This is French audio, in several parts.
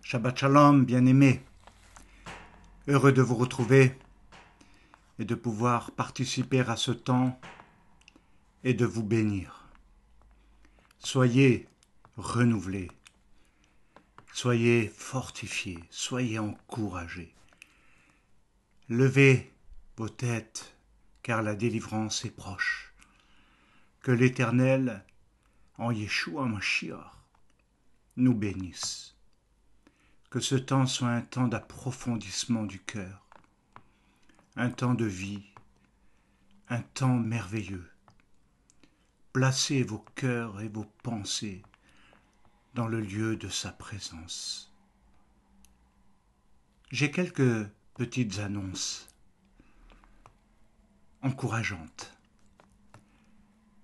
Shabbat Shalom, bien-aimés. Heureux de vous retrouver et de pouvoir participer à ce temps et de vous bénir. Soyez renouvelés, soyez fortifiés, soyez encouragés. Levez vos têtes, car la délivrance est proche. Que l'Éternel, en Yeshua Mashiach, nous bénisse. Que ce temps soit un temps d'approfondissement du cœur, un temps de vie, un temps merveilleux. Placez vos cœurs et vos pensées dans le lieu de sa présence. J'ai quelques petites annonces encourageantes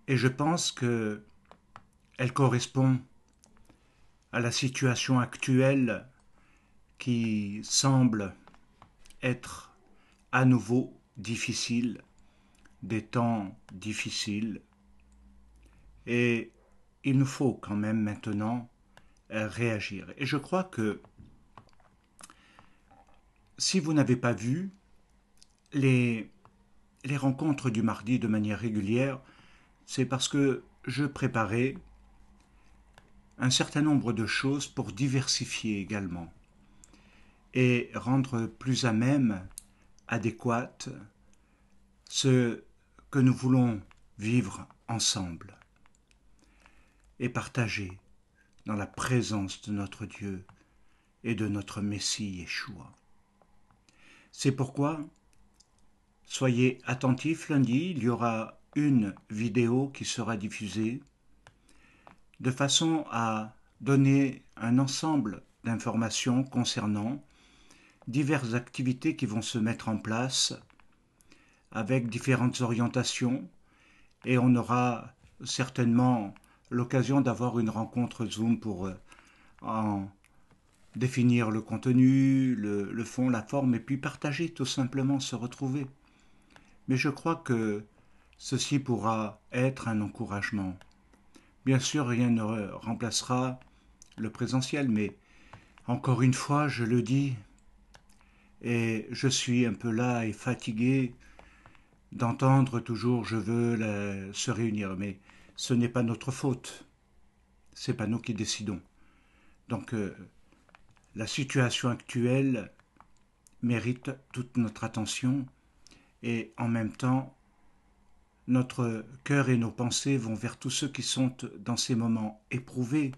et je pense qu'elles correspondent à la situation actuelle qui semble être à nouveau difficile, des temps difficiles, et il nous faut quand même maintenant réagir. Et je crois que si vous n'avez pas vu les rencontres du mardi de manière régulière, c'est parce que je préparais un certain nombre de choses pour diversifier également et rendre plus à même, adéquate, ce que nous voulons vivre ensemble et partager dans la présence de notre Dieu et de notre Messie Yeshua. C'est pourquoi, soyez attentifs lundi, il y aura une vidéo qui sera diffusée de façon à donner un ensemble d'informations concernant diverses activités qui vont se mettre en place avec différentes orientations et on aura certainement l'occasion d'avoir une rencontre Zoom pour en définir le contenu, le fond, la forme et puis partager tout simplement, se retrouver. Mais je crois que ceci pourra être un encouragement. Bien sûr, rien ne remplacera le présentiel, mais encore une fois, je le dis, et je suis un peu là et fatigué d'entendre toujours je veux se réunir, mais ce n'est pas notre faute, c'est pas nous qui décidons. Donc la situation actuelle mérite toute notre attention et en même temps notre cœur et nos pensées vont vers tous ceux qui sont dans ces moments éprouvés,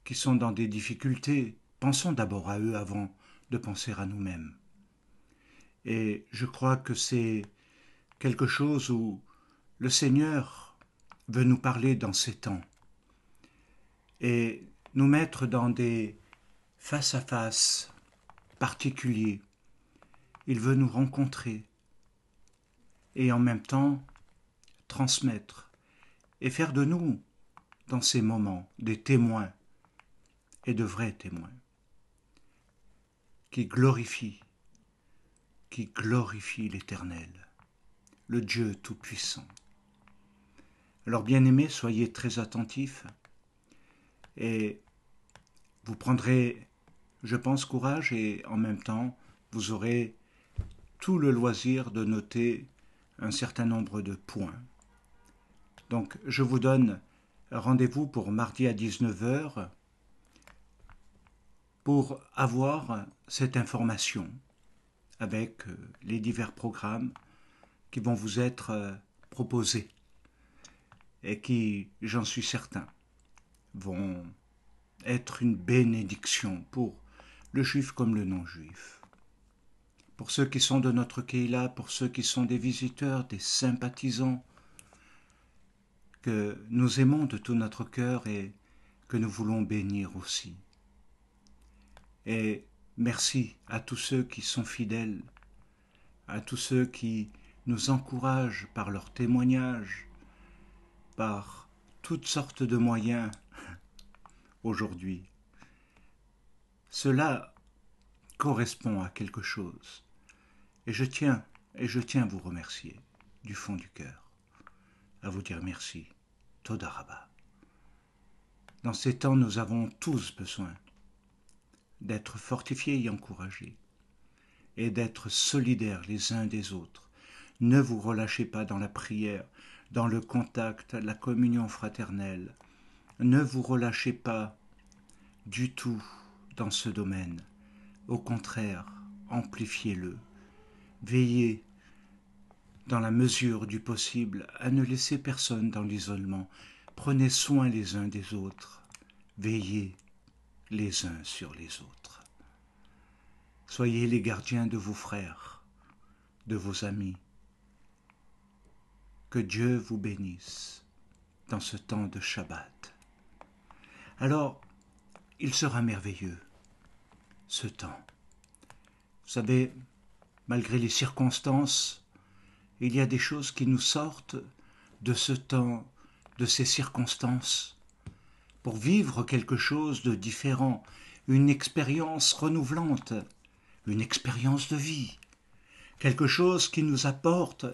qui sont dans des difficultés. Pensons d'abord à eux avant de penser à nous-mêmes. Et je crois que c'est quelque chose où le Seigneur veut nous parler dans ces temps et nous mettre dans des face-à-face particuliers. Il veut nous rencontrer et en même temps transmettre et faire de nous, dans ces moments, des témoins et de vrais témoins qui glorifient l'Éternel, le Dieu Tout-Puissant. Alors bien-aimés, soyez très attentifs et vous prendrez, je pense, courage et en même temps, vous aurez tout le loisir de noter un certain nombre de points. Donc, je vous donne rendez-vous pour mardi à 19 h pour avoir cette information avec les divers programmes qui vont vous être proposés et qui, j'en suis certain, vont être une bénédiction pour le juif comme le non-juif. Pour ceux qui sont de notre Keila, pour ceux qui sont des visiteurs, des sympathisants, que nous aimons de tout notre cœur et que nous voulons bénir aussi. Et merci à tous ceux qui sont fidèles, à tous ceux qui nous encouragent par leurs témoignages, par toutes sortes de moyens aujourd'hui. Cela correspond à quelque chose. Et je tiens à vous remercier du fond du cœur, à vous dire merci. Toda Rabba. Dans ces temps, nous avons tous besoin d'être fortifiés et encouragés, et d'être solidaires les uns des autres. Ne vous relâchez pas dans la prière, dans le contact, la communion fraternelle. Ne vous relâchez pas du tout dans ce domaine. Au contraire, amplifiez-le. Veillez, dans la mesure du possible, à ne laisser personne dans l'isolement. Prenez soin les uns des autres. Veillez les uns sur les autres. Soyez les gardiens de vos frères, de vos amis. Que Dieu vous bénisse dans ce temps de Shabbat. Alors, il sera merveilleux, ce temps. Vous savez, malgré les circonstances, il y a des choses qui nous sortent de ce temps, de ces circonstances, pour vivre quelque chose de différent, une expérience renouvelante, une expérience de vie, quelque chose qui nous apporte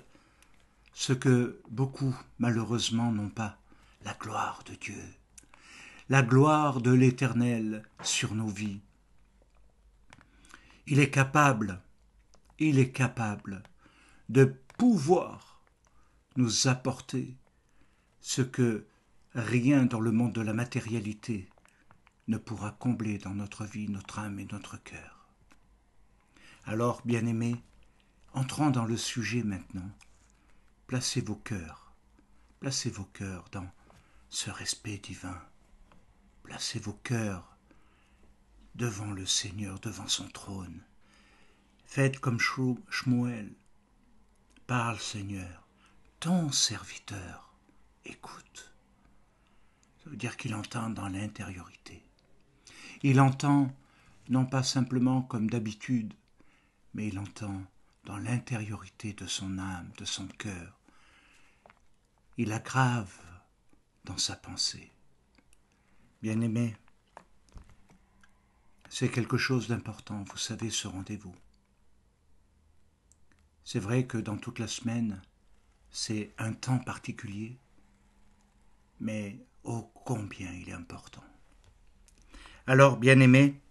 ce que beaucoup, malheureusement, n'ont pas, la gloire de Dieu, la gloire de l'Éternel sur nos vies. Il est capable de pouvoir nous apporter ce que rien dans le monde de la matérialité ne pourra combler dans notre vie, notre âme et notre cœur. Alors, bien-aimés, entrons dans le sujet maintenant. Placez vos cœurs dans ce respect divin. Placez vos cœurs devant le Seigneur, devant son trône. Faites comme Shmuel. Parle, Seigneur, ton serviteur écoute. Ça veut dire qu'il entend dans l'intériorité. Il entend non pas simplement comme d'habitude, mais il entend dans l'intériorité de son âme, de son cœur. Il aggrave dans sa pensée. Bien-aimés, c'est quelque chose d'important, vous savez, ce rendez-vous. C'est vrai que dans toute la semaine, c'est un temps particulier, mais ô combien il est important. Alors, bien-aimés,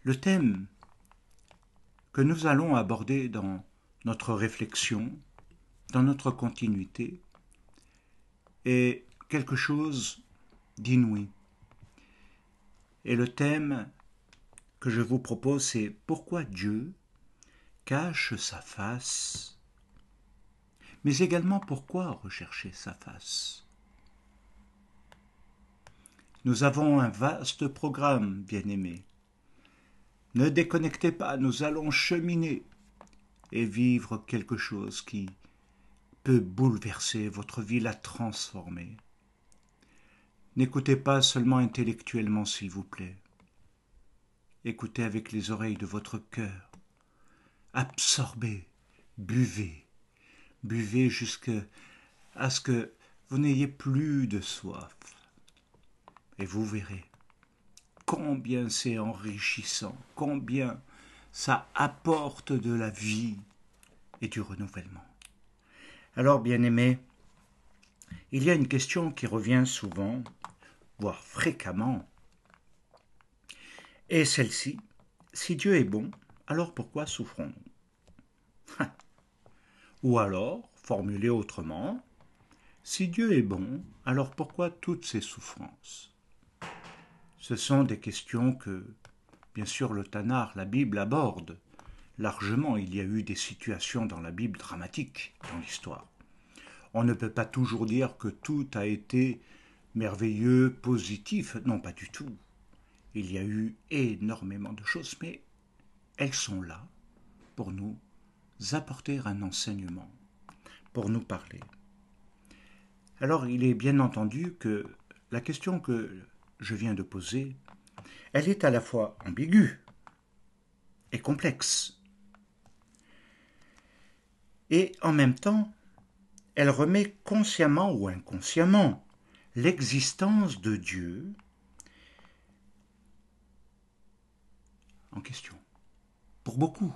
le thème que nous allons aborder dans notre réflexion, dans notre continuité, est quelque chose d'inouï. Et le thème que je vous propose, c'est pourquoi Dieu cache sa face, mais également pourquoi rechercher sa face. Nous avons un vaste programme, bien-aimés. Ne déconnectez pas, nous allons cheminer et vivre quelque chose qui peut bouleverser votre vie, la transformer. N'écoutez pas seulement intellectuellement, s'il vous plaît. Écoutez avec les oreilles de votre cœur. Absorbez, buvez jusqu'à ce que vous n'ayez plus de soif. Et vous verrez combien c'est enrichissant, combien ça apporte de la vie et du renouvellement. Alors, bien-aimés, il y a une question qui revient souvent, voire fréquemment, et celle-ci: si Dieu est bon, alors pourquoi souffrons-nous? Ou alors, formulé autrement, si Dieu est bon, alors pourquoi toutes ces souffrances? Ce sont des questions que, bien sûr, le Tanakh, la Bible, aborde largement. Il y a eu des situations dans la Bible dramatiques dans l'histoire. On ne peut pas toujours dire que tout a été merveilleux, positif. Non, pas du tout. Il y a eu énormément de choses, mais elles sont là pour nous apporter un enseignement, pour nous parler. Alors, il est bien entendu que la question que je viens de poser, elle est à la fois ambiguë et complexe. Et en même temps, elle remet consciemment ou inconsciemment l'existence de Dieu en question. Pour beaucoup.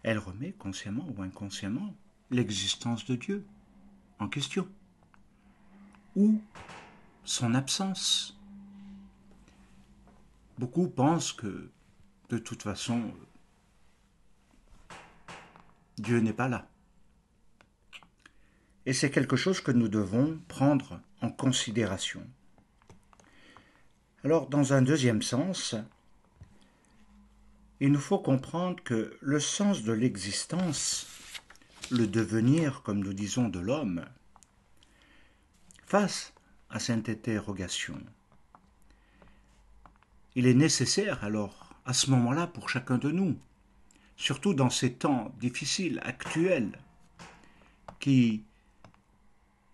Elle remet consciemment ou inconsciemment l'existence de Dieu en question. Ou son absence. Beaucoup pensent que, de toute façon, Dieu n'est pas là. Et c'est quelque chose que nous devons prendre en considération. Alors, dans un deuxième sens, il nous faut comprendre que le sens de l'existence, le devenir, comme nous disons, de l'homme, face à cette interrogation, il est nécessaire alors, à ce moment-là, pour chacun de nous, surtout dans ces temps difficiles, actuels, qui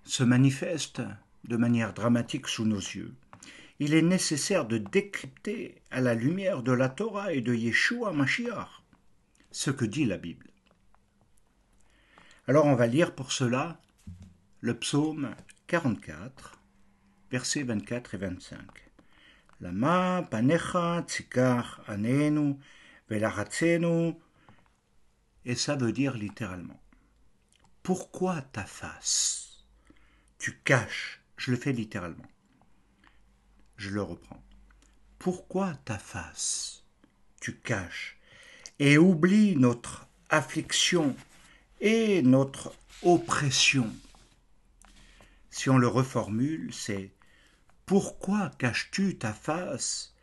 se manifestent de manière dramatique sous nos yeux, il est nécessaire de décrypter à la lumière de la Torah et de Yeshua Mashiach ce que dit la Bible. Alors on va lire pour cela le psaume 44, versets 24 et 25. Lama panecha tzikar anenu velaratzenu. Et ça veut dire littéralement, pourquoi ta face tu caches, je le fais littéralement, je le reprends, pourquoi ta face tu caches et oublies notre affliction et notre oppression. Si on le reformule, c'est pourquoi caches-tu ta face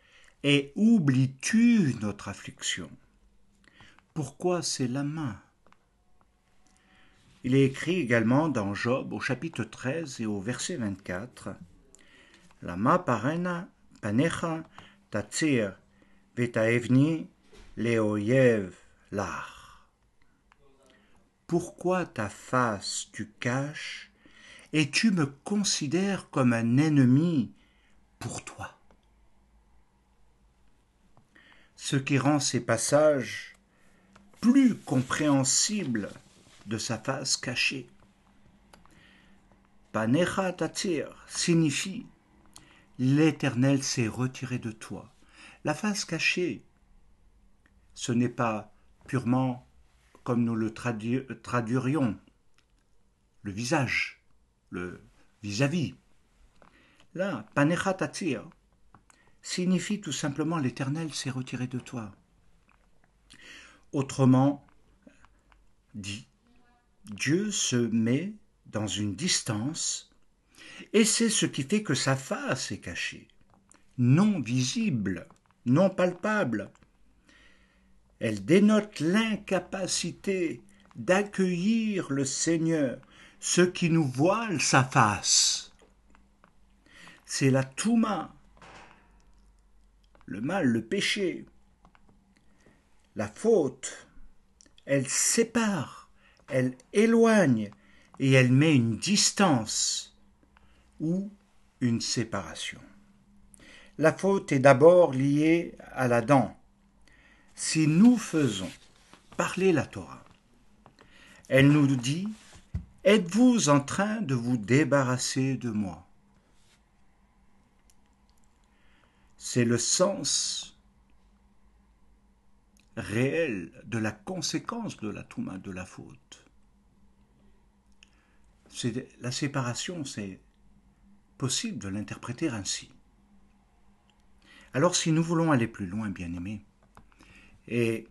et oublies-tu notre affliction? Pourquoi c'est la main? Il est écrit également dans Job au chapitre 13 et au verset 24, Lama parena panecha tatzir vetaevni leoyev lach. Pourquoi ta face tu caches et tu me considères comme un ennemi pour toi? Ce qui rend ces passages plus compréhensibles de sa face cachée. Panecha tatzir signifie l'Éternel s'est retiré de toi. La face cachée, ce n'est pas purement comme nous le traduirions, le visage, le vis-à-vis. Là, panecha tatzir signifie tout simplement l'Éternel s'est retiré de toi. Autrement dit, Dieu se met dans une distance et c'est ce qui fait que sa face est cachée, non visible, non palpable. Elle dénote l'incapacité d'accueillir le Seigneur, ce qui nous voile sa face. C'est la touma, le mal, le péché, la faute. Elle sépare, elle éloigne et elle met une distance ou une séparation. La faute est d'abord liée à la dent. Si nous faisons parler la Torah, elle nous dit « Êtes-vous en train de vous débarrasser de moi ?» C'est le sens réel de la conséquence de la touma, de la faute. La séparation, c'est possible de l'interpréter ainsi. Alors si nous voulons aller plus loin, bien-aimés, et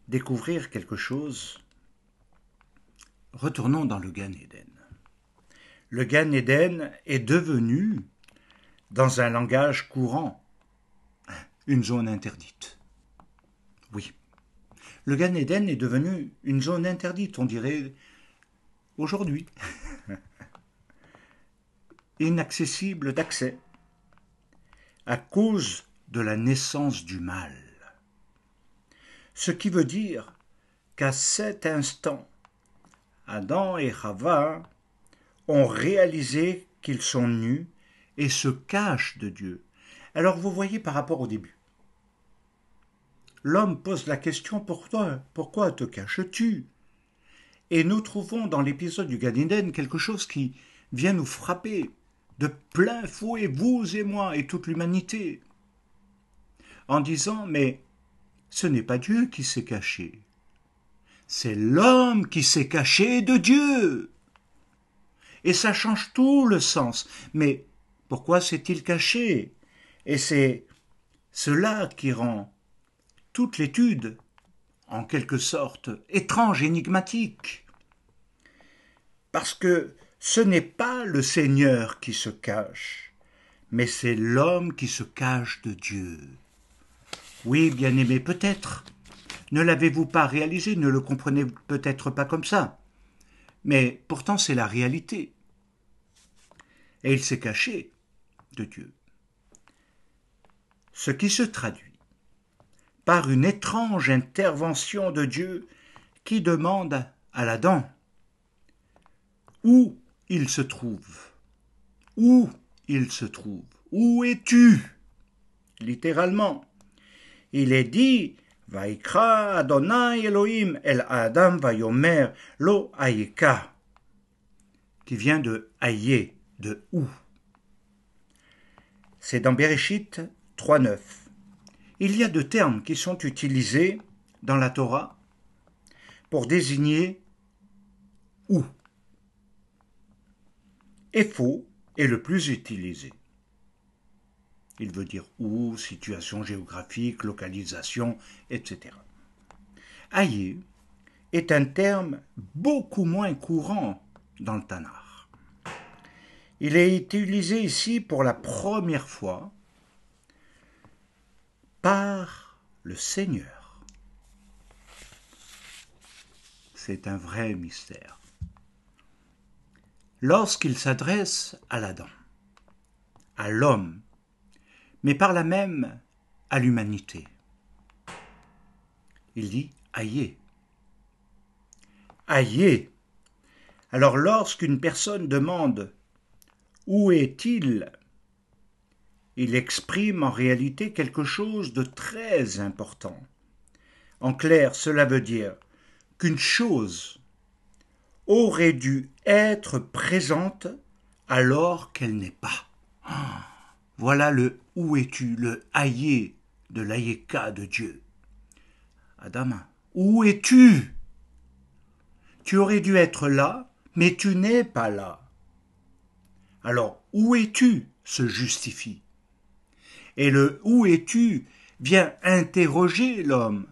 découvrir quelque chose, retournons dans le Gan Éden. Le Gan Éden est devenu, dans un langage courant, une zone interdite. Oui, le Gan Éden est devenu une zone interdite, on dirait aujourd'hui, inaccessible d'accès, à cause de la naissance du mal. Ce qui veut dire qu'à cet instant, Adam et Chava ont réalisé qu'ils sont nus et se cachent de Dieu. Alors vous voyez par rapport au début, l'homme pose la question pourquoi te caches-tu? Et nous trouvons dans l'épisode du Gan Éden quelque chose qui vient nous frapper de plein fouet, vous et moi et toute l'humanité, en disant mais ce n'est pas Dieu qui s'est caché, c'est l'homme qui s'est caché de Dieu. Et ça change tout le sens. Mais Pourquoi s'est-il caché? Et c'est cela qui rend toute l'étude, en quelque sorte, étrange, énigmatique. Parce que ce n'est pas le Seigneur qui se cache, mais c'est l'homme qui se cache de Dieu. Oui, bien-aimé, peut-être. Ne l'avez-vous pas réalisé, ne le comprenez peut-être pas comme ça. Mais pourtant c'est la réalité. Et il s'est caché de Dieu. Ce qui se traduit par une étrange intervention de Dieu qui demande à l'Adam où il se trouve. Où il se trouve. Où es-tu? Littéralement. Il est dit Vaikra Adonai Elohim el Adam vayomer lo ayeka, qui vient de aïe, de où. C'est dans Bereshit 3.9. Il y a deux termes qui sont utilisés dans la Torah pour désigner où. Epho est le plus utilisé. Il veut dire où, situation géographique, localisation, etc. Aïe est un terme beaucoup moins courant dans le Tanakh. Il est utilisé ici pour la première fois par le Seigneur. C'est un vrai mystère. Lorsqu'il s'adresse à l'Adam, à l'homme, mais par là même à l'humanité, il dit « Aïe ». Aïe. Alors lorsqu'une personne demande « Où est-il ?», il exprime en réalité quelque chose de très important. En clair, cela veut dire qu'une chose aurait dû être présente alors qu'elle n'est pas. Voilà le « Où es-tu ?», le « Aïe » de l'Aïeka de Dieu. Adam, où es-tu? Tu aurais dû être là, mais tu n'es pas là. Alors, où es-tu se justifie. Et le « où es-tu » vient interroger l'homme.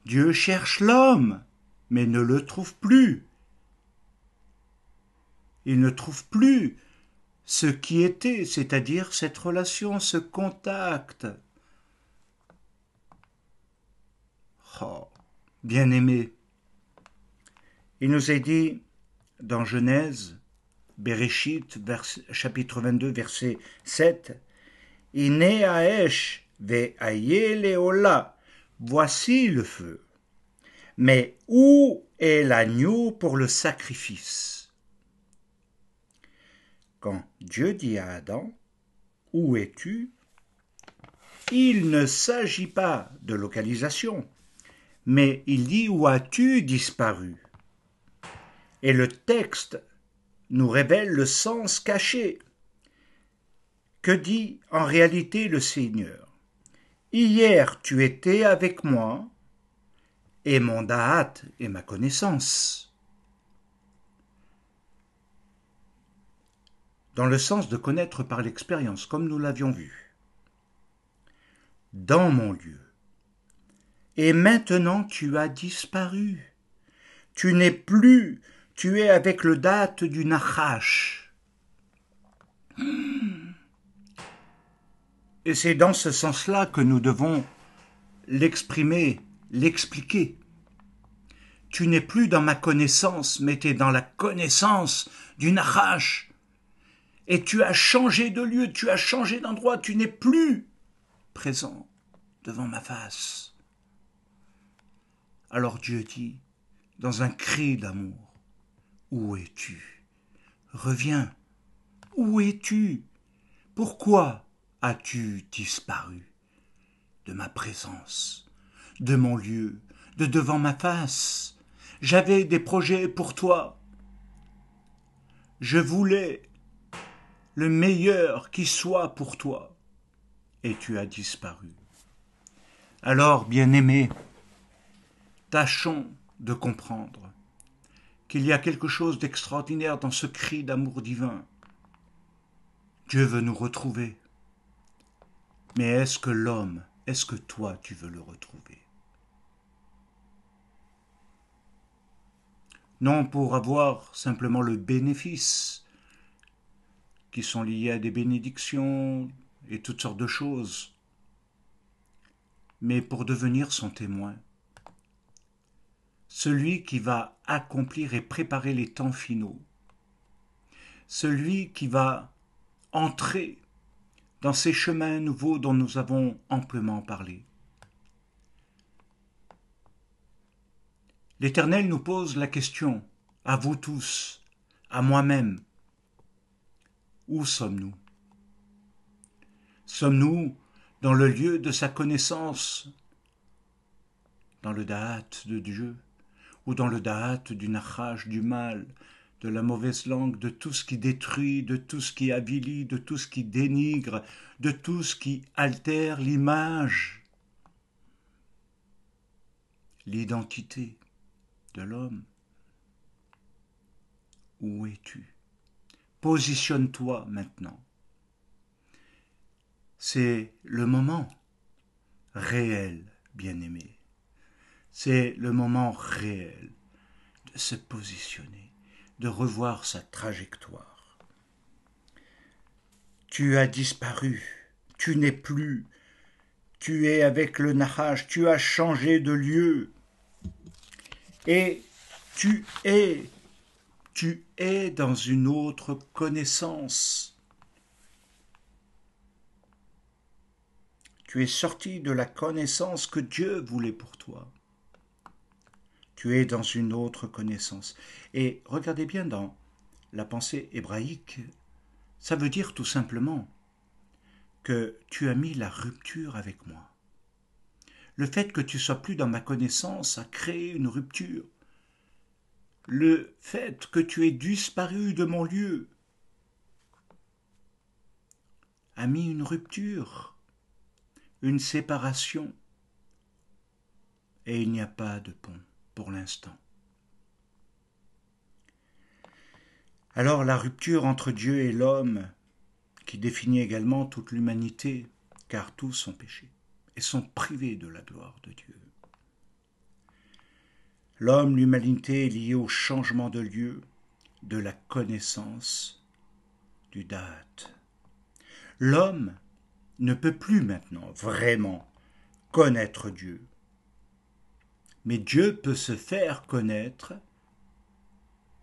Dieu cherche l'homme, mais ne le trouve plus. Il ne trouve plus ce qui était, c'est-à-dire cette relation, ce contact. Oh, bien-aimé, il nous est dit dans Genèse, Bereshit, chapitre 22, verset 7, « Ine haesh ve'aye leola » voici le feu. Mais où est l'agneau pour le sacrifice? Quand Dieu dit à Adam, « Où es-tu » il ne s'agit pas de localisation, mais il dit « Où as-tu disparu » Et le texte nous révèle le sens caché. Que dit en réalité le Seigneur? Hier tu étais avec moi, et mon da'at est ma connaissance. Dans le sens de connaître par l'expérience, comme nous l'avions vu. Dans mon lieu. Et maintenant tu as disparu. Tu n'es plus, tu es avec le da'at du Nachash. Et c'est dans ce sens-là que nous devons l'exprimer, l'expliquer. Tu n'es plus dans ma connaissance, mais tu es dans la connaissance du Nachash. Et tu as changé de lieu, tu as changé d'endroit, tu n'es plus présent devant ma face. Alors Dieu dit, dans un cri d'amour, « Où es-tu? Reviens. Où es-tu? Pourquoi as-tu disparu de ma présence, de mon lieu, de devant ma face? J'avais des projets pour toi. Je voulais le meilleur qui soit pour toi, et tu as disparu. » Alors, bien-aimés, tâchons de comprendre qu'il y a quelque chose d'extraordinaire dans ce cri d'amour divin. Dieu veut nous retrouver. Mais est-ce que l'homme, est-ce que toi, tu veux le retrouver? Non pour avoir simplement le bénéfice, qui sont liés à des bénédictions et toutes sortes de choses, mais pour devenir son témoin. Celui qui va accomplir et préparer les temps finaux. Celui qui va entrer dans ces chemins nouveaux dont nous avons amplement parlé. L'Éternel nous pose la question, à vous tous, à moi-même, où sommes-nous? Sommes-nous dans le lieu de sa connaissance, dans le da'at de Dieu, ou dans le da'at du nachaj, du mal, de la mauvaise langue, de tout ce qui détruit, de tout ce qui avilit, de tout ce qui dénigre, de tout ce qui altère l'image, l'identité de l'homme? Où es-tu? Positionne-toi maintenant. C'est le moment réel, bien-aimé. C'est le moment réel de se positionner, de revoir sa trajectoire. Tu as disparu, tu n'es plus, tu es avec le Nahash, tu as changé de lieu. Et tu es dans une autre connaissance. Tu es sorti de la connaissance que Dieu voulait pour toi. Tu es dans une autre connaissance. Et regardez bien dans la pensée hébraïque, ça veut dire tout simplement que tu as mis la rupture avec moi. Le fait que tu sois plus dans ma connaissance a créé une rupture. Le fait que tu aies disparu de mon lieu a mis une rupture, une séparation, et il n'y a pas de pont pour l'instant. Alors la rupture entre Dieu et l'homme, qui définit également toute l'humanité, car tous sont péchés et sont privés de la gloire de Dieu. L'homme, l'humanité est liée au changement de lieu, de la connaissance, du da'at. L'homme ne peut plus maintenant vraiment connaître Dieu. Mais Dieu peut se faire connaître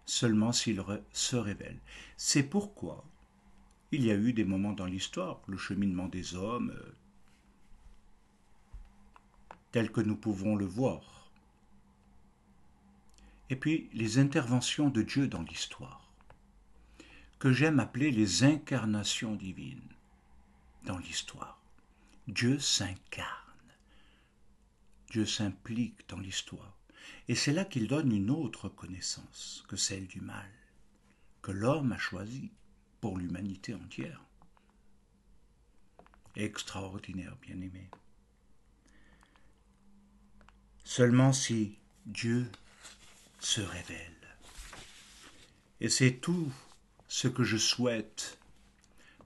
seulement s'il se révèle. C'est pourquoi il y a eu des moments dans l'histoire, le cheminement des hommes, tel que nous pouvons le voir. Et puis les interventions de Dieu dans l'histoire, que j'aime appeler les incarnations divines dans l'histoire. Dieu s'incarne. Dieu s'implique dans l'histoire. Et c'est là qu'il donne une autre connaissance que celle du mal, que l'homme a choisi pour l'humanité entière. Extraordinaire, bien-aimé. Seulement si Dieu se révèle. Et c'est tout ce que je souhaite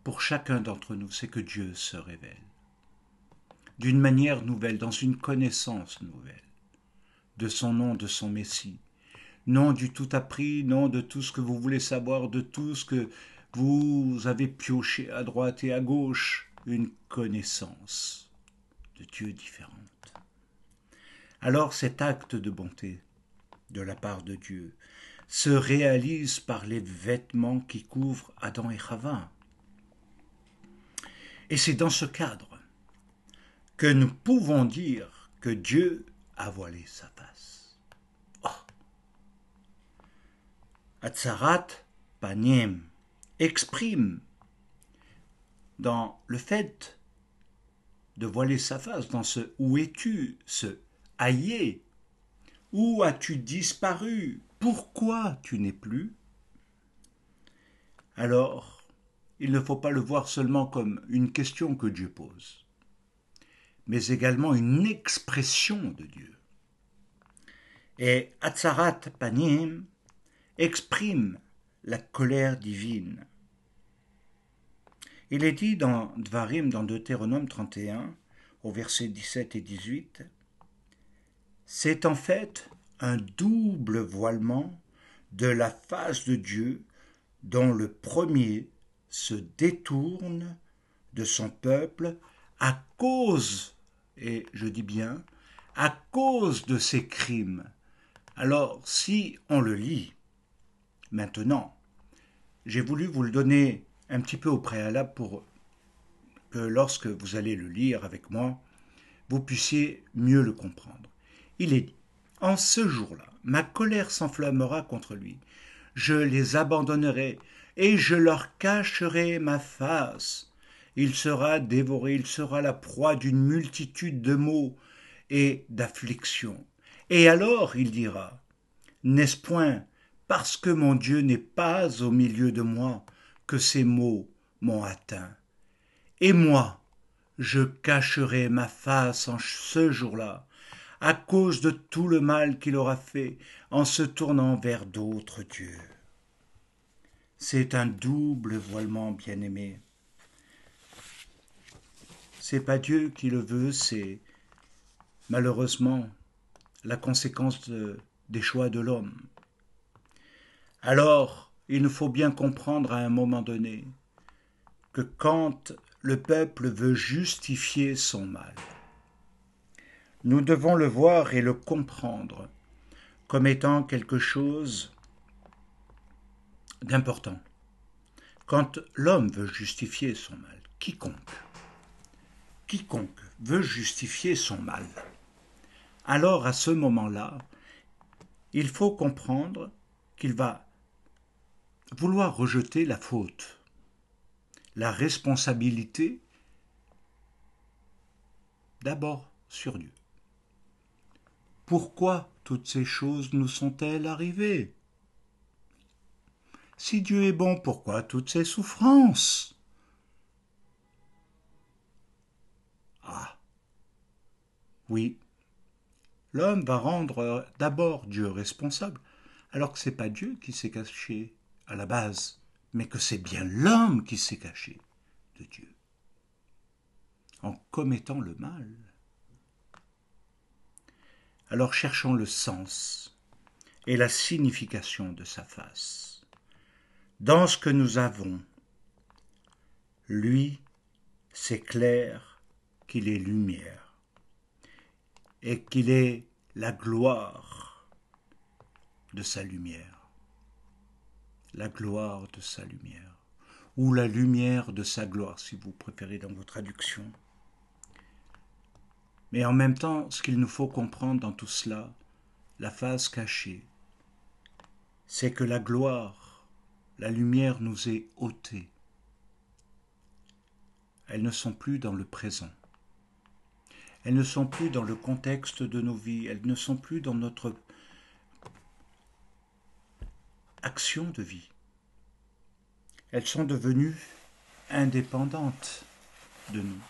pour chacun d'entre nous, c'est que Dieu se révèle. D'une manière nouvelle, dans une connaissance nouvelle, de son nom, de son Messie. Non du tout appris, non de tout ce que vous voulez savoir, de tout ce que vous avez pioché à droite et à gauche, une connaissance de Dieu différente. Alors cet acte de bonté de la part de Dieu se réalise par les vêtements qui couvrent Adam et Chava. Et c'est dans ce cadre que nous pouvons dire que Dieu a voilé sa face. Oh. Atzarat Panim exprime dans le fait de voiler sa face, dans ce « où es-tu » ce « aïe » où as-tu disparu? Pourquoi tu n'es plus? Alors, il ne faut pas le voir seulement comme une question que Dieu pose, mais également une expression de Dieu. Et Atzarat Panim exprime la colère divine. Il est dit dans Dvarim, dans Deutéronome 31, au verset 17 et 18, c'est en fait un double voilement de la face de Dieu dont le premier se détourne de son peuple à cause, et je dis bien, à cause de ses crimes. Alors, si on le lit maintenant, j'ai voulu vous le donner un petit peu au préalable pour que lorsque vous allez le lire avec moi, vous puissiez mieux le comprendre. Il est dit, en ce jour-là, ma colère s'enflammera contre lui. Je les abandonnerai et je leur cacherai ma face. Il sera dévoré, il sera la proie d'une multitude de maux et d'afflictions. Et alors il dira, n'est-ce point parce que mon Dieu n'est pas au milieu de moi que ces maux m'ont atteint? Et moi, je cacherai ma face en ce jour-là, à cause de tout le mal qu'il aura fait en se tournant vers d'autres dieux. C'est un double voilement, bien-aimé. C'est pas Dieu qui le veut, c'est malheureusement la conséquence des choix de l'homme. Alors, il nous faut bien comprendre à un moment donné que quand le peuple veut justifier son mal, nous devons le voir et le comprendre comme étant quelque chose d'important. Quand l'homme veut justifier son mal, quiconque veut justifier son mal, alors à ce moment-là, il faut comprendre qu'il va vouloir rejeter la faute, la responsabilité, d'abord sur Dieu. Pourquoi toutes ces choses nous sont-elles arrivées? Si Dieu est bon, pourquoi toutes ces souffrances? Ah, oui, l'homme va rendre d'abord Dieu responsable, alors que ce n'est pas Dieu qui s'est caché à la base, mais que c'est bien l'homme qui s'est caché de Dieu, en commettant le mal. Alors cherchons le sens et la signification de sa face. Dans ce que nous avons, lui, c'est clair qu'il est lumière et qu'il est la gloire de sa lumière. La gloire de sa lumière, ou la lumière de sa gloire, si vous préférez dans vos traductions. Mais en même temps, ce qu'il nous faut comprendre dans tout cela, la face cachée, c'est que la gloire, la lumière nous est ôtée. Elles ne sont plus dans le présent. Elles ne sont plus dans le contexte de nos vies. Elles ne sont plus dans notre action de vie. Elles sont devenues indépendantes de nous.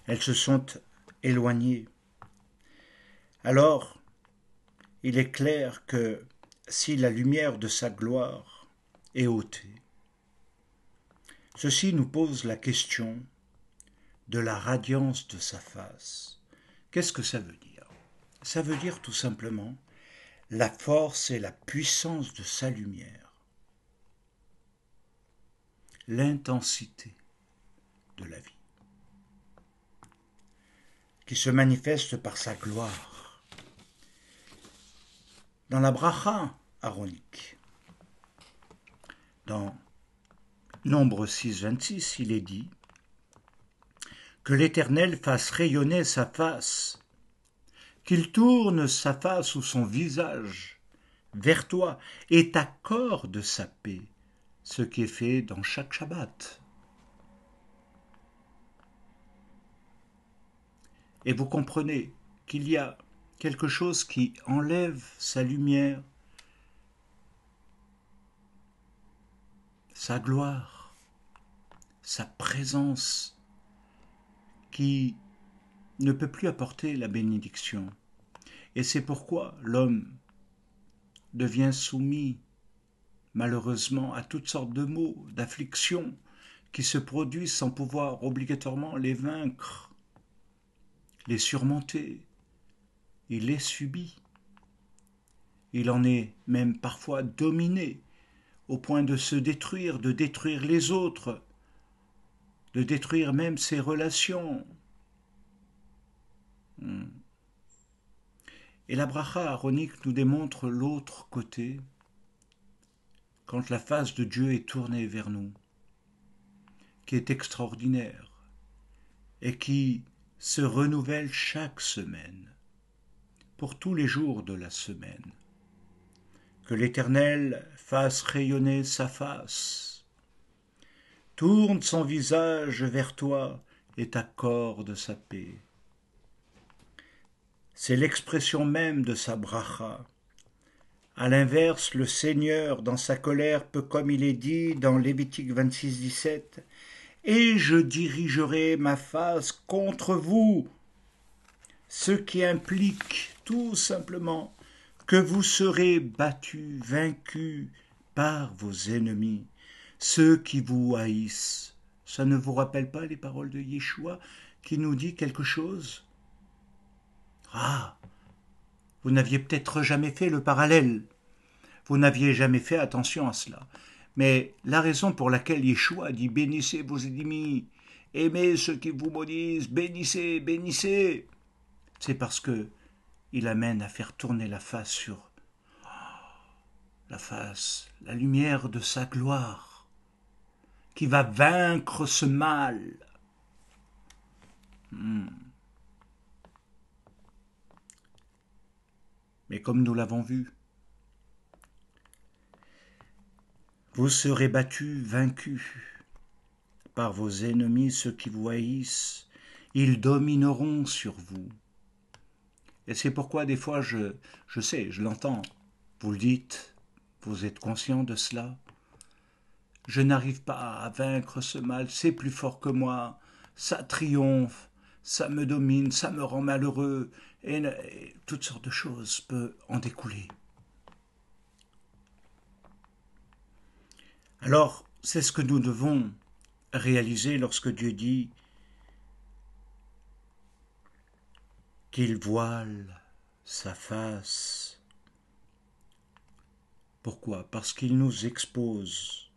Elles se sont éloignées. Alors, il est clair que si la lumière de sa gloire est ôtée, ceci nous pose la question de la radiance de sa face. Qu'est-ce que ça veut dire? Ça veut dire tout simplement la force et la puissance de sa lumière, l'intensité de la vie, qui se manifeste par sa gloire. Dans la bracha aronique, dans Nombre 6, 26, il est dit que l'Éternel fasse rayonner sa face, qu'il tourne sa face ou son visage vers toi et t'accorde sa paix, ce qui est fait dans chaque Shabbat. Et vous comprenez qu'il y a quelque chose qui enlève sa lumière, sa gloire, sa présence, qui ne peut plus apporter la bénédiction. Et c'est pourquoi l'homme devient soumis, malheureusement, à toutes sortes de maux, d'afflictions, qui se produisent sans pouvoir obligatoirement les vaincre, les surmonter. Il les subit. Il en est même parfois dominé, au point de se détruire, de détruire les autres, de détruire même ses relations. Et la bracha aaronique nous démontre l'autre côté, quand la face de Dieu est tournée vers nous, qui est extraordinaire et qui se renouvelle chaque semaine, pour tous les jours de la semaine. Que l'Éternel fasse rayonner sa face, tourne son visage vers toi et t'accorde sa paix. C'est l'expression même de sa bracha. À l'inverse, le Seigneur, dans sa colère, peut, comme il est dit dans Lévitique 26, 17, « Et je dirigerai ma face contre vous », ce qui implique tout simplement que vous serez battus, vaincus par vos ennemis, ceux qui vous haïssent. Ça ne vous rappelle pas les paroles de Yeshua qui nous dit quelque chose? Ah, vous n'aviez peut-être jamais fait le parallèle, vous n'aviez jamais fait attention à cela. Mais la raison pour laquelle Yeshua dit « Bénissez vos ennemis, aimez ceux qui vous maudissent, bénissez, bénissez », c'est parce que il amène à faire tourner la face sur la face, la lumière de sa gloire, qui va vaincre ce mal. Mais comme nous l'avons vu, vous serez battus, vaincus par vos ennemis, ceux qui vous haïssent, ils domineront sur vous. Et c'est pourquoi des fois, je sais, je l'entends, vous le dites, vous êtes conscient de cela. Je n'arrive pas à vaincre ce mal, c'est plus fort que moi, ça triomphe, ça me domine, ça me rend malheureux, et toutes sortes de choses peuvent en découler. Alors, c'est ce que nous devons réaliser lorsque Dieu dit qu'il voile sa face. Pourquoi? Parce qu'il nous expose,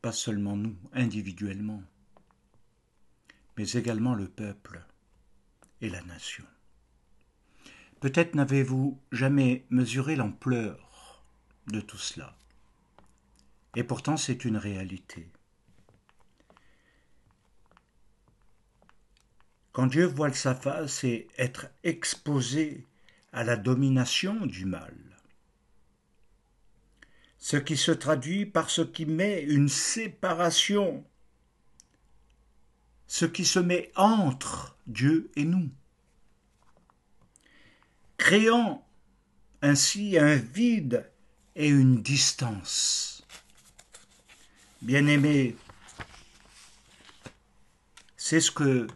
pas seulement nous, individuellement, mais également le peuple et la nation. Peut-être n'avez-vous jamais mesuré l'ampleur de tout cela. Et pourtant, c'est une réalité. Quand Dieu voile sa face, c'est être exposé à la domination du mal. Ce qui se traduit par ce qui met une séparation, ce qui se met entre Dieu et nous, créant ainsi un vide et une distance. Bien-aimés, c'est ce que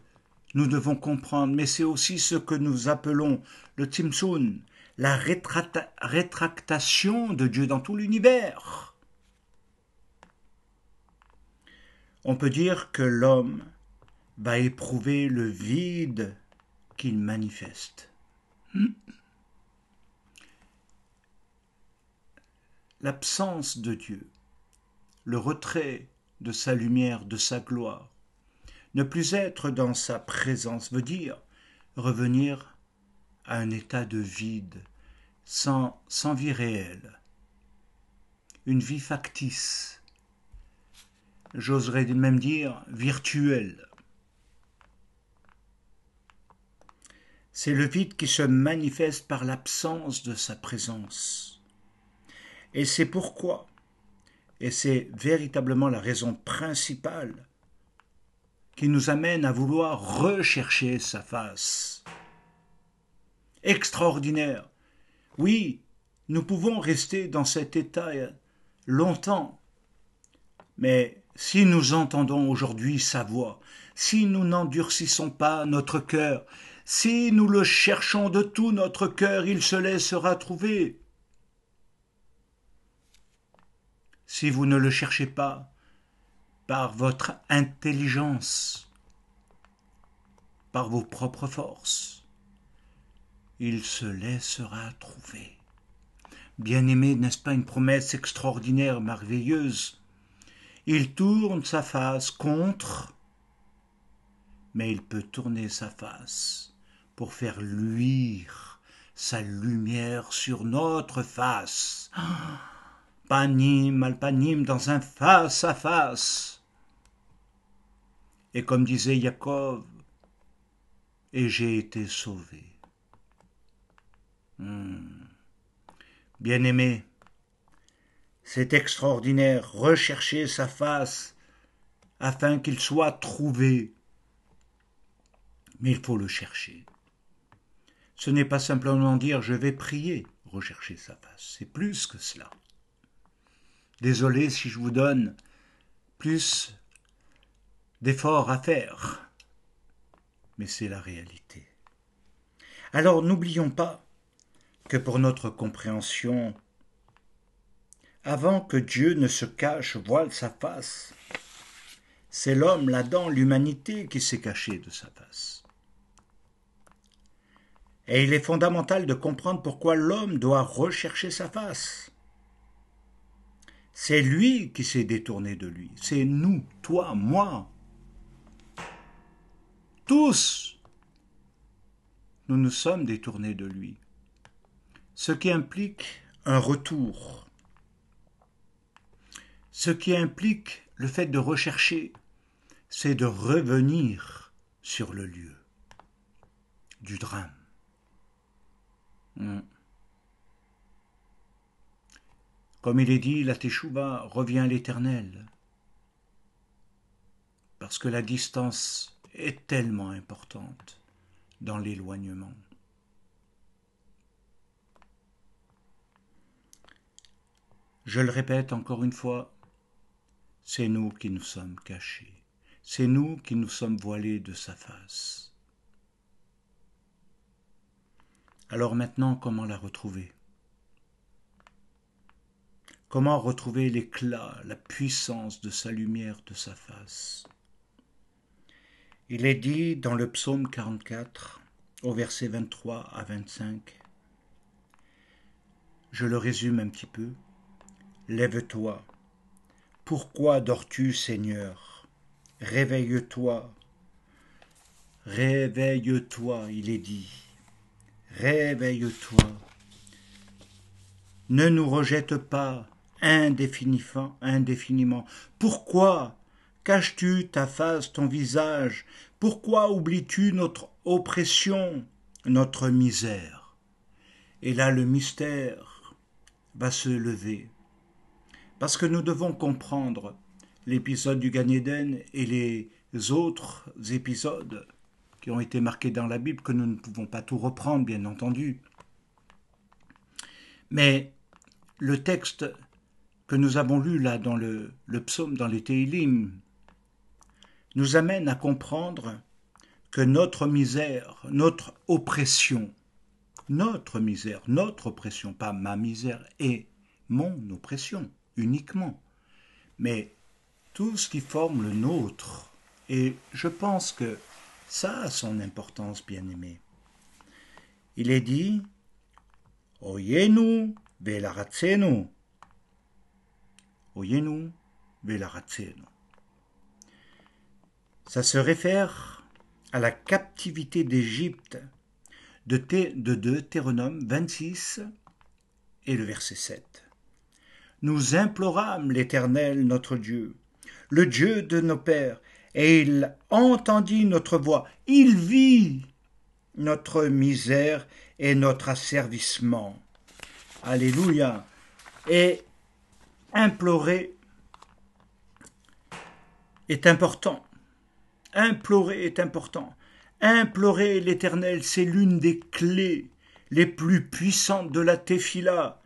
nous devons comprendre, mais c'est aussi ce que nous appelons le Tzimtzum, la rétractation de Dieu dans tout l'univers. On peut dire que l'homme va éprouver le vide qu'il manifeste. L'absence de Dieu, le retrait de sa lumière, de sa gloire, ne plus être dans sa présence veut dire revenir à un état de vide, sans vie réelle, une vie factice, j'oserais même dire virtuelle. C'est le vide qui se manifeste par l'absence de sa présence. Et c'est pourquoi, et c'est véritablement la raison principale qui nous amène à vouloir rechercher sa face. Extraordinaire. Oui, nous pouvons rester dans cet état longtemps, mais si nous entendons aujourd'hui sa voix, si nous n'endurcissons pas notre cœur, si nous le cherchons de tout notre cœur, il se laissera trouver. Si vous ne le cherchez pas, par votre intelligence, par vos propres forces. Il se laissera trouver. Bien-aimé, n'est-ce pas une promesse extraordinaire, merveilleuse? Il tourne sa face contre, mais il peut tourner sa face pour faire luire sa lumière sur notre face. Panim al panim, dans un face à face. Et comme disait Jacob, et j'ai été sauvé. Bien-aimé, c'est extraordinaire, rechercher sa face afin qu'il soit trouvé. Mais il faut le chercher. Ce n'est pas simplement dire je vais prier, rechercher sa face, c'est plus que cela. Désolé si je vous donne plus d'efforts à faire, mais c'est la réalité. Alors n'oublions pas que pour notre compréhension, avant que Dieu ne se cache, voile sa face, c'est l'homme, l'Adam, l'humanité qui s'est caché de sa face. Et il est fondamental de comprendre pourquoi l'homme doit rechercher sa face. C'est lui qui s'est détourné de lui. C'est nous, toi, moi. Tous, nous nous sommes détournés de lui. Ce qui implique un retour. Ce qui implique le fait de rechercher, c'est de revenir sur le lieu du drame. Comme il est dit, la Teshuvah revient à l'Éternel, parce que la distance est tellement importante dans l'éloignement. Je le répète encore une fois, c'est nous qui nous sommes cachés, c'est nous qui nous sommes voilés de sa face. Alors maintenant, comment la retrouver? Comment retrouver l'éclat, la puissance de sa lumière, de sa face? Il est dit dans le psaume 44, au verset 23 à 25, je le résume un petit peu, « Lève-toi, pourquoi dors-tu, Seigneur? Réveille-toi, réveille-toi, il est dit, réveille-toi. Ne nous rejette pas indéfiniment. Pourquoi caches-tu ta face, ton visage? Pourquoi oublies-tu notre oppression, notre misère? » Et là, le mystère va se lever. Parce que nous devons comprendre l'épisode du Gan Eden et les autres épisodes qui ont été marqués dans la Bible, que nous ne pouvons pas tout reprendre, bien entendu. Mais le texte que nous avons lu là dans le psaume, dans les Téhilim, nous amène à comprendre que notre misère, notre oppression, pas ma misère, est mon oppression uniquement, mais tout ce qui forme le nôtre. Et je pense que ça a son importance, bien-aimé. Il est dit « Oyenu velaratzenu » Oyenu velaratzenu. Ça se réfère à la captivité d'Égypte de Deutéronome 26 et le verset 7. Nous implorâmes l'Éternel notre Dieu, le Dieu de nos pères, et il entendit notre voix. Il vit notre misère et notre asservissement. Alléluia. Et implorer est important. Implorer est important. Implorer l'Éternel, c'est l'une des clés les plus puissantes de la Tefila.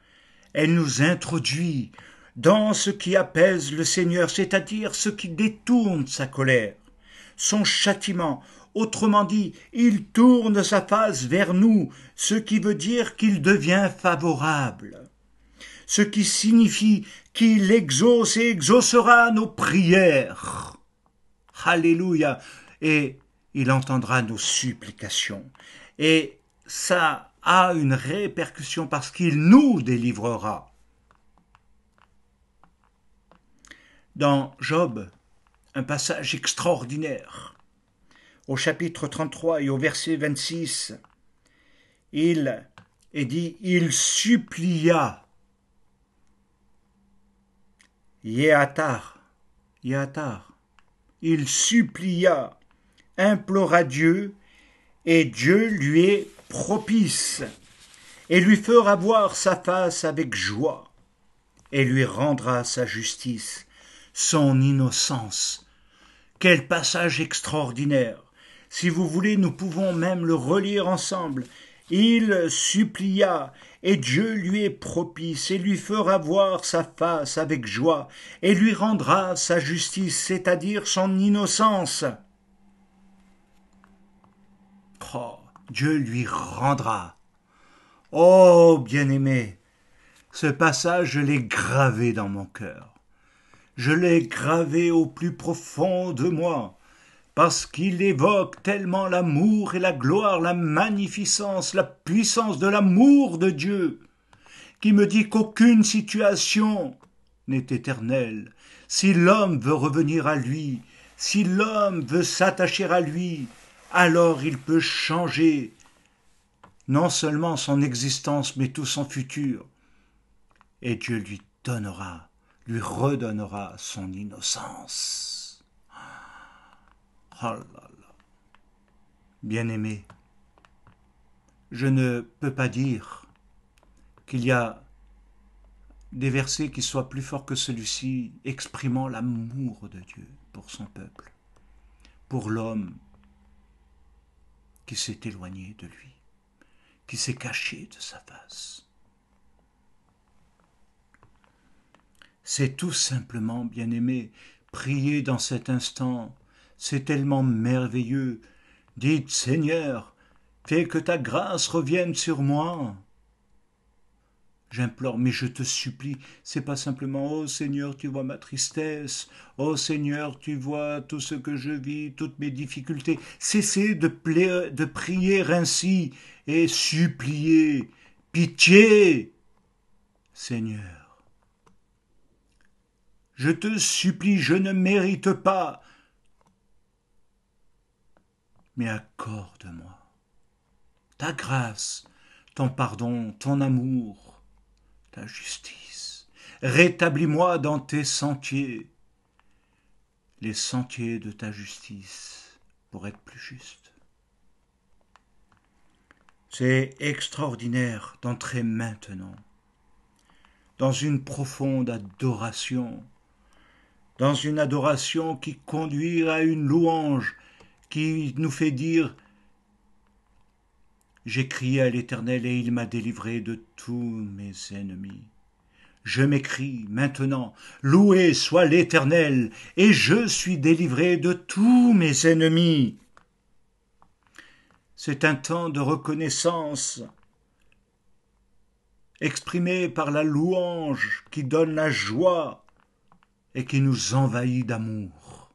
Elle nous introduit dans ce qui apaise le Seigneur, c'est-à-dire ce qui détourne sa colère, son châtiment. Autrement dit, il tourne sa face vers nous, ce qui veut dire qu'il devient favorable. Ce qui signifie qu'il exauce et exaucera nos prières. Alléluia. Et il entendra nos supplications. Et ça a une répercussion parce qu'il nous délivrera. Dans Job, un passage extraordinaire. Au chapitre 33 et au verset 26, il est dit, il supplia Yéatar, il supplia, implora Dieu, et Dieu lui est propice, et lui fera voir sa face avec joie, et lui rendra sa justice, son innocence. Quel passage extraordinaire! Si vous voulez, nous pouvons même le relire ensemble. Il supplia, et Dieu lui est propice, et lui fera voir sa face avec joie, et lui rendra sa justice, c'est-à-dire son innocence. Oh, Dieu lui rendra. Oh, bien-aimé, ce passage, je l'ai gravé dans mon cœur. Je l'ai gravé au plus profond de moi, parce qu'il évoque tellement l'amour et la gloire, la magnificence, la puissance de l'amour de Dieu, qui me dit qu'aucune situation n'est éternelle. Si l'homme veut revenir à lui, si l'homme veut s'attacher à lui, alors il peut changer non seulement son existence, mais tout son futur. Et Dieu lui donnera, lui redonnera son innocence. Oh là là. Bien-aimé, je ne peux pas dire qu'il y a des versets qui soient plus forts que celui-ci, exprimant l'amour de Dieu pour son peuple, pour l'homme qui s'est éloigné de lui, qui s'est caché de sa face. C'est tout simplement, bien-aimé, prier dans cet instant, c'est tellement merveilleux. Dites, Seigneur, fais que ta grâce revienne sur moi. J'implore, mais je te supplie, c'est pas simplement « Oh Seigneur, tu vois ma tristesse, oh Seigneur, tu vois tout ce que je vis, toutes mes difficultés. » Cessez de prier ainsi et supplier. Pitié, Seigneur. Je te supplie, je ne mérite pas, mais accorde-moi ta grâce, ton pardon, ton amour, ta justice. Rétablis-moi dans tes sentiers, les sentiers de ta justice, pour être plus juste. C'est extraordinaire d'entrer maintenant dans une profonde adoration, dans une adoration qui conduit à une louange, qui nous fait dire « J'ai crié à l'Éternel et il m'a délivré de tous mes ennemis. » Je m'écrie maintenant, loué soit l'Éternel, et je suis délivré de tous mes ennemis. C'est un temps de reconnaissance, exprimé par la louange qui donne la joie et qui nous envahit d'amour.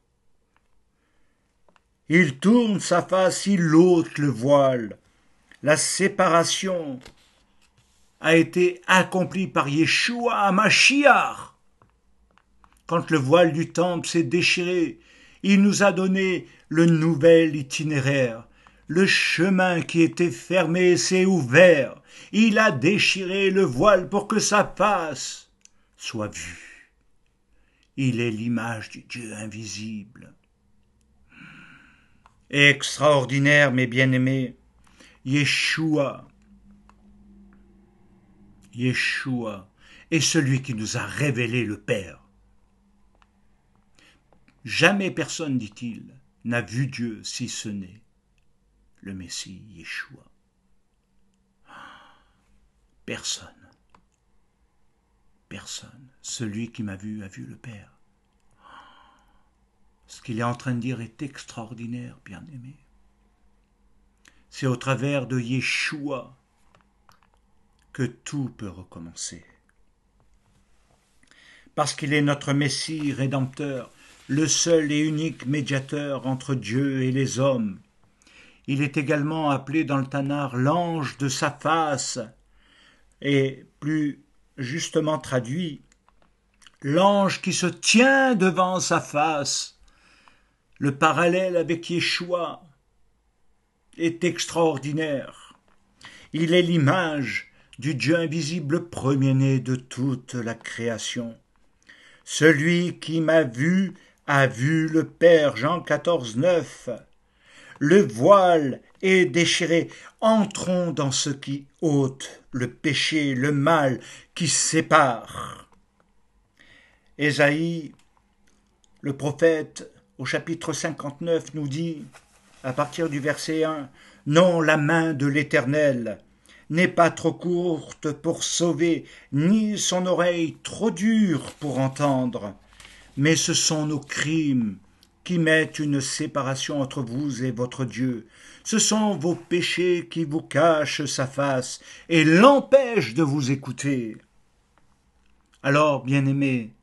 Il tourne sa face, il ôte le voile. La séparation a été accomplie par Yeshua HaMashiach. Quand le voile du temple s'est déchiré, il nous a donné le nouvel itinéraire. Le chemin qui était fermé s'est ouvert. Il a déchiré le voile pour que sa face soit vue. Il est l'image du Dieu invisible. Extraordinaire, mes bien-aimés, Yeshua est celui qui nous a révélé le Père. Jamais personne, dit-il, n'a vu Dieu si ce n'est le Messie Yeshua. Personne. Celui qui m'a vu a vu le Père. Ce qu'il est en train de dire est extraordinaire, bien-aimé. C'est au travers de Yeshua que tout peut recommencer. parce qu'il est notre Messie rédempteur, le seul et unique médiateur entre Dieu et les hommes. Il est également appelé dans le Tanakh l'ange de sa face, et plus justement traduit, l'ange qui se tient devant sa face. Le parallèle avec Yeshua est extraordinaire. Il est l'image du Dieu invisible premier-né de toute la création. Celui qui m'a vu a vu le Père. Jean 14, 9. Le voile est déchiré. Entrons dans ce qui ôte le péché, le mal qui sépare. Ésaïe, le prophète, au chapitre 59, nous dit, à partir du verset 1, « Non, la main de l'Éternel n'est pas trop courte pour sauver, ni son oreille trop dure pour entendre, mais ce sont nos crimes qui mettent une séparation entre vous et votre Dieu. Ce sont vos péchés qui vous cachent sa face et l'empêchent de vous écouter. » Alors, bien-aimés,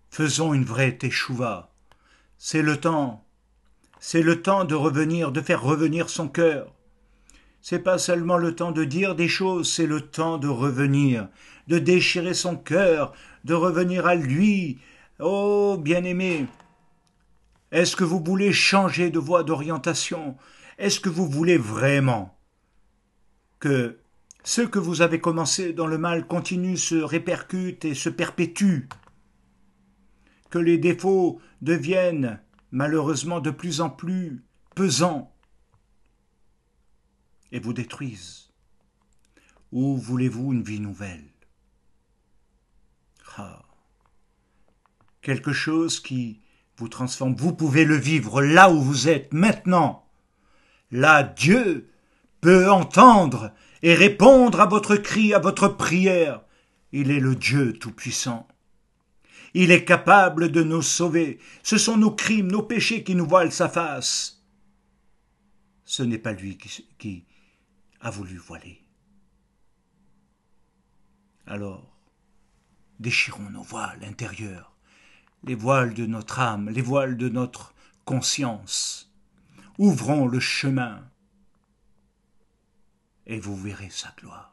faisons une vraie teshuva. C'est le temps de revenir, de faire revenir son cœur. C'est pas seulement le temps de dire des choses, c'est le temps de revenir, de déchirer son cœur, de revenir à lui. Oh, bien-aimé, est-ce que vous voulez changer de voie d'orientation? Est-ce que vous voulez vraiment que ce que vous avez commencé dans le mal continue, se répercute et se perpétue? Que les défauts deviennent malheureusement de plus en plus pesants et vous détruisent? Ou voulez-vous une vie nouvelle? Quelque chose qui vous transforme. Vous pouvez le vivre là où vous êtes maintenant. Là, Dieu peut entendre et répondre à votre cri, à votre prière. Il est le Dieu Tout-Puissant. Il est capable de nous sauver. Ce sont nos crimes, nos péchés qui nous voilent sa face. Ce n'est pas lui qui a voulu voiler. Alors, déchirons nos voiles intérieurs, les voiles de notre âme, les voiles de notre conscience. Ouvrons le chemin et vous verrez sa gloire.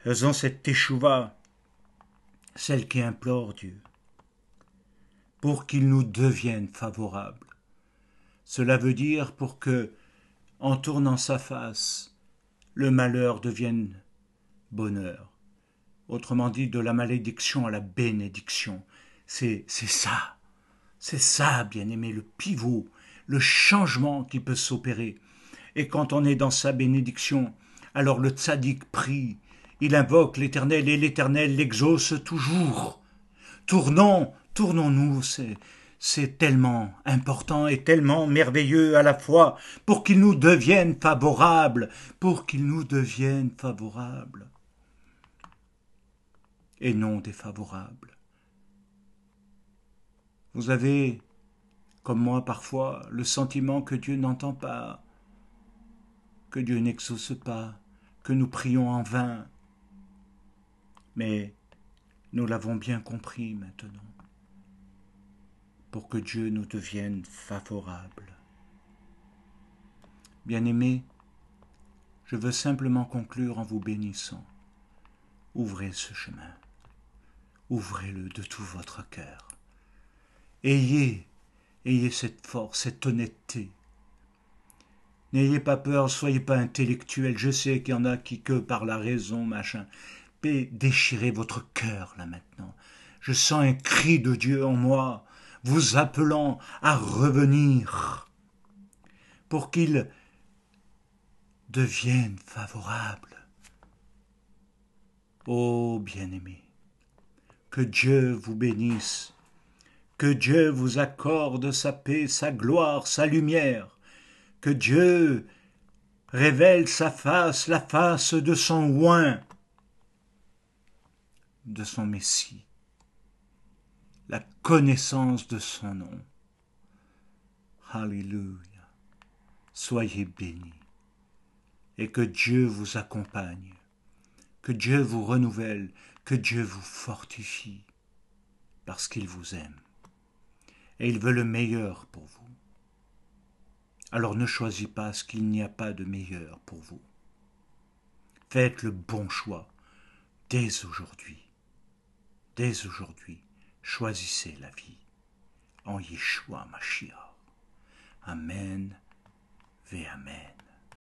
Faisons cette teshuva, celle qui implore Dieu, pour qu'il nous devienne favorable. Cela veut dire pour que, en tournant sa face, le malheur devienne bonheur. Autrement dit, de la malédiction à la bénédiction. C'est ça, bien-aimé, le pivot, le changement qui peut s'opérer. Et quand on est dans sa bénédiction, alors le tzaddik prie, il invoque l'Éternel et l'Éternel l'exauce toujours. Tournons-nous, c'est tellement important et tellement merveilleux à la fois pour qu'il nous devienne favorable, et non défavorable. Vous avez, comme moi parfois, le sentiment que Dieu n'entend pas, que Dieu n'exauce pas, que nous prions en vain. Mais nous l'avons bien compris maintenant, pour que Dieu nous devienne favorable. Bien-aimés, je veux simplement conclure en vous bénissant. Ouvrez ce chemin. Ouvrez-le de tout votre cœur. Ayez cette force, cette honnêteté. N'ayez pas peur, soyez pas intellectuel. Je sais qu'il y en a qui, que par la raison, machin. Mais déchirez votre cœur, là, maintenant. Je sens un cri de Dieu en moi, vous appelant à revenir, pour qu'il devienne favorable. Ô bien-aimés, que Dieu vous bénisse, que Dieu vous accorde sa paix, sa gloire, sa lumière, que Dieu révèle sa face, la face de son oint, de son Messie, la connaissance de son nom. Alléluia. Soyez bénis et que Dieu vous accompagne, Que Dieu vous renouvelle, que Dieu vous fortifie, parce qu'il vous aime. Et il veut le meilleur pour vous. Alors ne choisis pas ce qu'il n'y a pas de meilleur pour vous. Faites le bon choix dès aujourd'hui. Dès aujourd'hui, choisissez la vie en Yeshua Mashiach. Amen ve Amen.